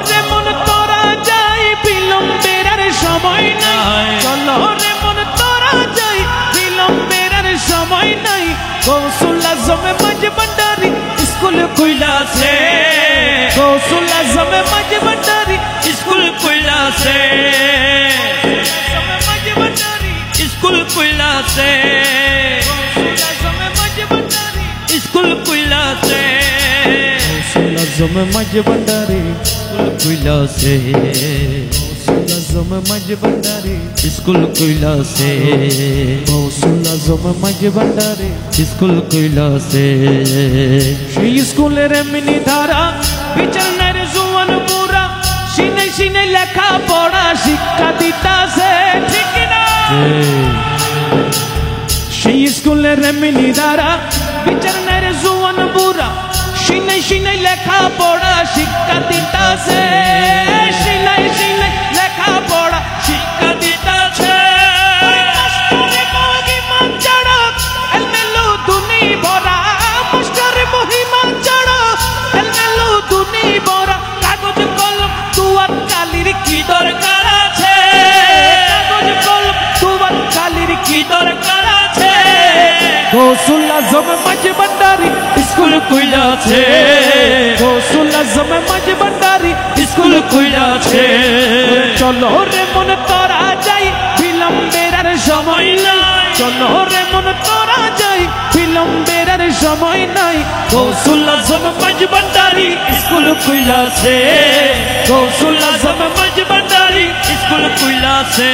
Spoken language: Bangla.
রে মন তোরা যাই বিলম্বের আর সময় নাই চলো রে মন তোরা যাই বিলম্বের আর সময় নাই গৌসুল আজম মাঝ ভান্ডারি স্কুল খুইলাছে গৌসুল আজম মাঝ ভান্ডারি স্কুল খুইলাছে মাঝ ভান্ডারি স্কুল খুইলাছে स्कूल खुला से आजम मज भंडारी स्कूल खुला से आजम मज भंडारी स्कूल खुला से आजम मज भंडारी स्कूल खुला से সেই স্কুলের এমনি ধারা বিচারনের জুয়ান বুড়া সিনে সিনে লেখা পড়া শিক্ষা দিতাছে ঠিক না সেই স্কুলের এমনি ধারা বিচারনের জুয়ান বুড়া সিনে সিনে লেখা পড়া শিক্ষা দিতাছে সিনাই সিনে লেখা পড়া শিক্ষা দিতাছে মাস্টারে মহিমা চড়া এলমেলু দুনি ভরা মাস্টারে মহিমা চড়া এলমেলু দুনি ভরা কাগজ কলম তুয়ার কালির কি দরকার আছে কাগজ কলম তুয়ার কালির কি দরকার আছে গৌসুল আজম মাঝ ভান্ডারি স্কুল খুইলাছে গৌসুল আজম মাঝ ভান্ডারি স্কুল খুইলাছে চলো রে মন তোরা যাই বিলম্বের আর সময় নাই চলো রে মন তোরা যাই বিলম্বের আর সময় নাই গৌসুল আজম মাঝ ভান্ডারি স্কুল খুইলাছে গৌসুল আজম মাঝ ভান্ডারি স্কুল খুইলাছে।